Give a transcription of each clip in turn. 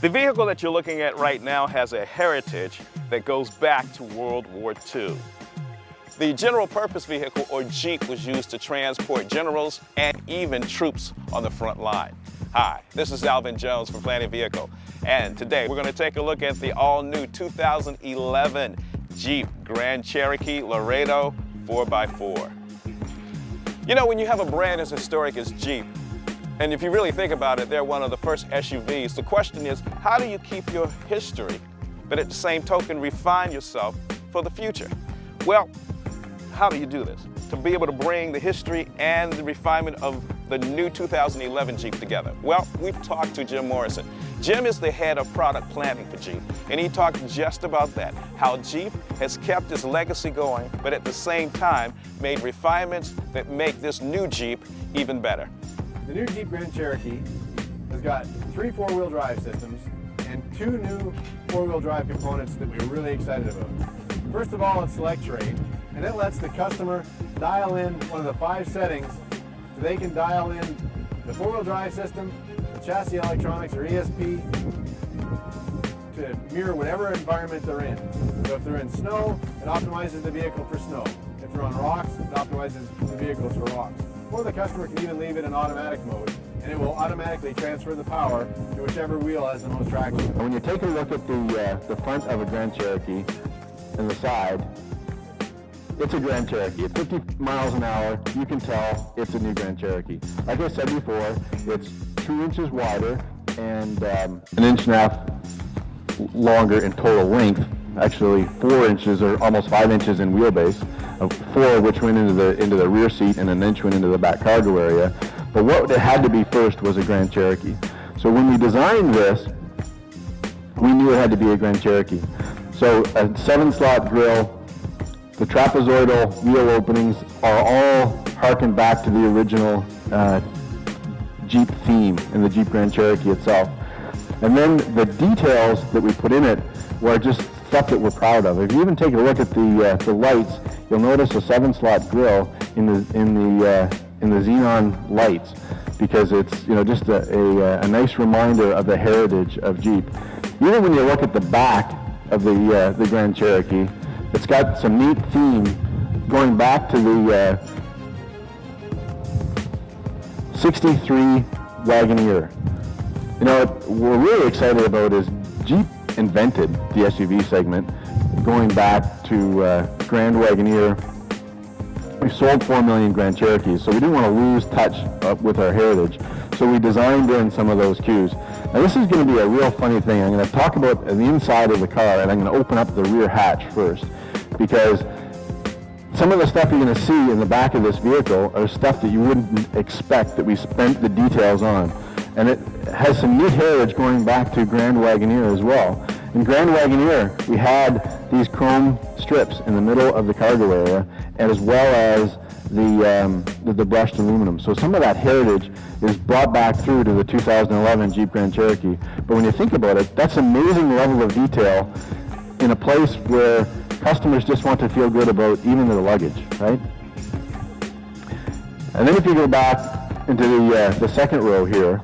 The vehicle that you're looking at right now has a heritage that goes back to World War II. The general purpose vehicle, or Jeep, was used to transport generals and even troops on the front line. Hi, this is Alvin Jones from Planet Vehicle, and today we're going to take a look at the all-new 2011 Jeep Grand Cherokee Laredo 4x4. You know, when you have a brand as historic as Jeep, and if you really think about it, they're one of the first SUVs, the question is, how do you keep your history, but at the same token refine yourself for the future? Well, how do you do this? To be able to bring the history and the refinement of the new 2011 Jeep together? Well, we've talked to Jim Morrison. Jim is the head of product planning for Jeep, and he talked just about that, how Jeep has kept its legacy going, but at the same time made refinements that make this new Jeep even better. The new Jeep Grand Cherokee has got 3 4-wheel drive systems and 2 new 4-wheel drive components that we're really excited about. First of all, it's Select Trade, and it lets the customer dial in one of the 5 settings so they can dial in the 4-wheel drive system, the chassis electronics or ESP, to mirror whatever environment they're in. So if they're in snow, it optimizes the vehicle for snow. If they're on rocks, it optimizes the vehicles for rocks. Or the customer can even leave it in automatic mode, and it will automatically transfer the power to whichever wheel has the most traction. When you take a look at the front of a Grand Cherokee and the side, it's a Grand Cherokee. At 50 miles an hour, you can tell it's a new Grand Cherokee. Like I said before, it's 2 inches wider and 1.5 inches longer in total length. Actually 4 inches or almost 5 inches in wheelbase, 4 which went into the rear seat and 1 inch went into the back cargo area. But what it had to be first was a Grand Cherokee. So when we designed this, we knew it had to be a Grand Cherokee. So a 7-slot grille, the trapezoidal wheel openings are all harkened back to the original Jeep theme in the Jeep Grand Cherokee itself. And then the details that we put in it were just stuff that we're proud of. If you even take a look at the lights, you'll notice a 7-slot grille in the xenon lights, because it's just a nice reminder of the heritage of Jeep. Even when you look at the back of the Grand Cherokee, it's got some neat theme going back to the 63 Wagoneer. You know, what we're really excited about is Jeep invented the SUV segment, going back to Grand Wagoneer. We sold 4 million Grand Cherokees, so we didn't want to lose touch with our heritage. So we designed in some of those cues. Now this is going to be a real funny thing. I'm going to talk about the inside of the car, and I'm going to open up the rear hatch first, because some of the stuff you're going to see in the back of this vehicle are stuff that you wouldn't expect that we spent the details on. And it has some neat heritage going back to Grand Wagoneer as well. In Grand Wagoneer, we had these chrome strips in the middle of the cargo area, as well as the brushed aluminum. So some of that heritage is brought back through to the 2011 Jeep Grand Cherokee. But when you think about it, that's an amazing level of detail in a place where customers just want to feel good about even their luggage, right? And then if you go back into the second row here,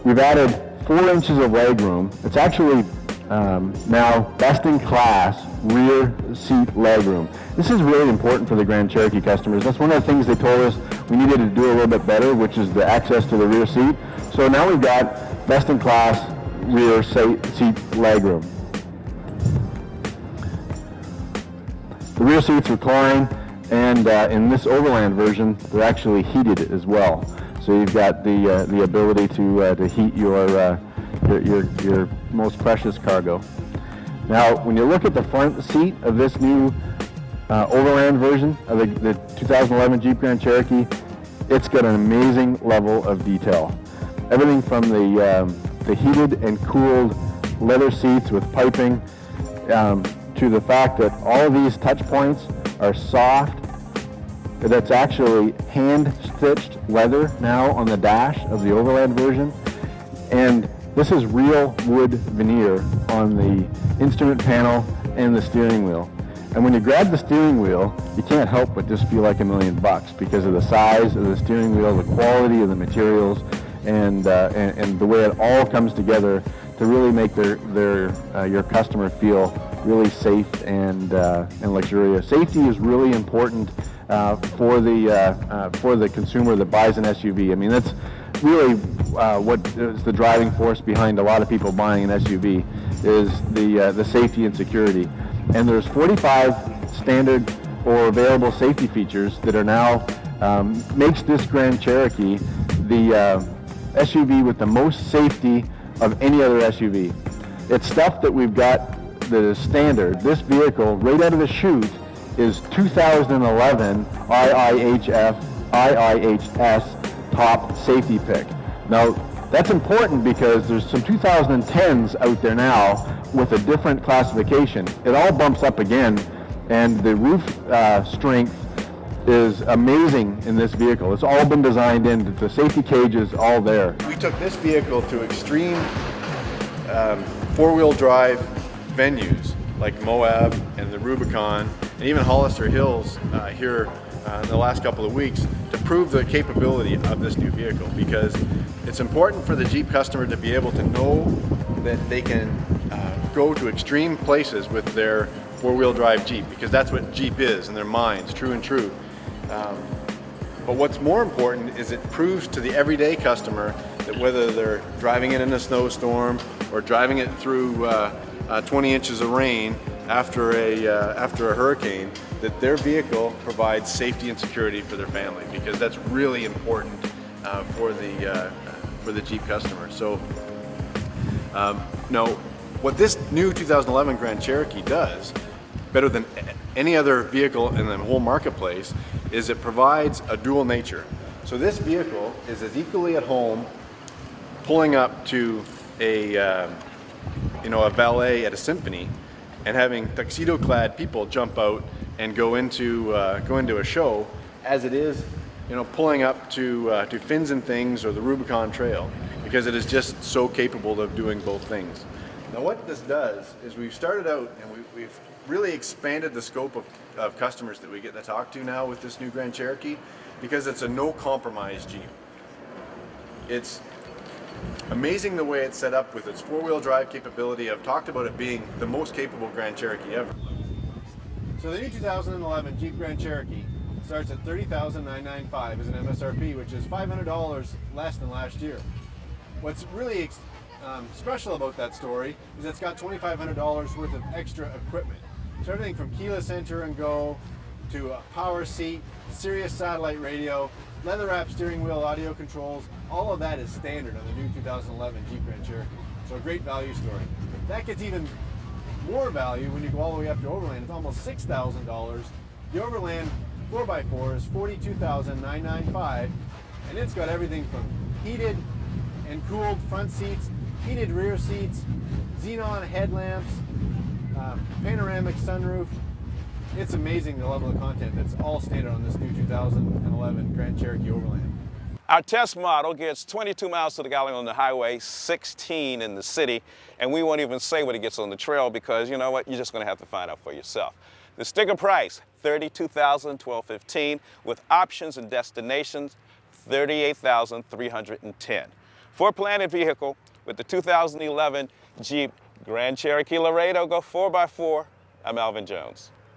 we've added 4 inches of legroom. It's actually now best-in-class rear seat legroom. This is really important for the Grand Cherokee customers. That's one of the things they told us we needed to do a little bit better, which is the access to the rear seat. So now we've got best-in-class rear seat legroom. The rear seats recline, and in this Overland version, they're actually heated as well. So you've got the ability to heat your most precious cargo. Now, when you look at the front seat of this new Overland version of the 2011 Jeep Grand Cherokee, it's got an amazing level of detail. Everything from the heated and cooled leather seats with piping to the fact that all of these touch points are soft. That's actually hand-stitched leather now on the dash of the Overland version. And this is real wood veneer on the instrument panel and the steering wheel. And when you grab the steering wheel, you can't help but just feel like $1 million because of the size of the steering wheel, the quality of the materials, and the way it all comes together to really make your customer feel really safe and luxurious. Safety is really important for the consumer that buys an SUV. I mean, that's really what is the driving force behind a lot of people buying an SUV, is the safety and security. And there's 45 standard or available safety features that are now makes this Grand Cherokee the SUV with the most safety of any other SUV. It's stuff that we've got that is standard. This vehicle, right out of the chute, is 2011 IIHS top safety pick. Now, that's important because there's some 2010s out there now with a different classification. It all bumps up again, and the roof strength is amazing in this vehicle. It's all been designed in, the safety cage is all there. We took this vehicle to extreme four-wheel drive venues like Moab and the Rubicon and even Hollister Hills here in the last couple of weeks to prove the capability of this new vehicle, because it's important for the Jeep customer to be able to know that they can go to extreme places with their four-wheel drive Jeep, because that's what Jeep is in their minds, true and true. But what's more important is it proves to the everyday customer that whether they're driving it in a snowstorm or driving it through 20 inches of rain after a hurricane, that their vehicle provides safety and security for their family, because that's really important for the Jeep customer. So, what this new 2011 Grand Cherokee does, better than any other vehicle in the whole marketplace, is it provides a dual nature. So this vehicle is as equally at home pulling up to a valet at a symphony and having tuxedo-clad people jump out and go into a show, as it is, pulling up to Fins and Things or the Rubicon Trail, because it is just so capable of doing both things. Now, what this does is we've started out and we've really expanded the scope of customers that we get to talk to now with this new Grand Cherokee, because it's a no-compromise Jeep. It's amazing the way it's set up with its four-wheel drive capability. I've talked about it being the most capable Grand Cherokee ever. So the new 2011 Jeep Grand Cherokee starts at $30,995 as an MSRP, which is $500 less than last year. What's really special about that story is it's got $2,500 worth of extra equipment. So everything from keyless enter and go to a power seat, Sirius satellite radio, leather wrapped steering wheel, audio controls, all of that is standard on the new 2011 Jeep Grand Cherokee. So a great value story. That gets even more value when you go all the way up to Overland. It's almost $6,000. The Overland 4x4 is $42,995, and it's got everything from heated and cooled front seats, heated rear seats, xenon headlamps, panoramic sunroof. It's amazing the level of content that's all standard on this new 2011 Grand Cherokee Overland. Our test model gets 22 miles to the gallon on the highway, 16 in the city, and we won't even say what it gets on the trail, because you know what, you're just going to have to find out for yourself. The sticker price, $32,1215, with options and destinations, $38,310. For a planted vehicle with the 2011 Jeep Grand Cherokee Laredo, go 4x4. I'm Alvin Jones.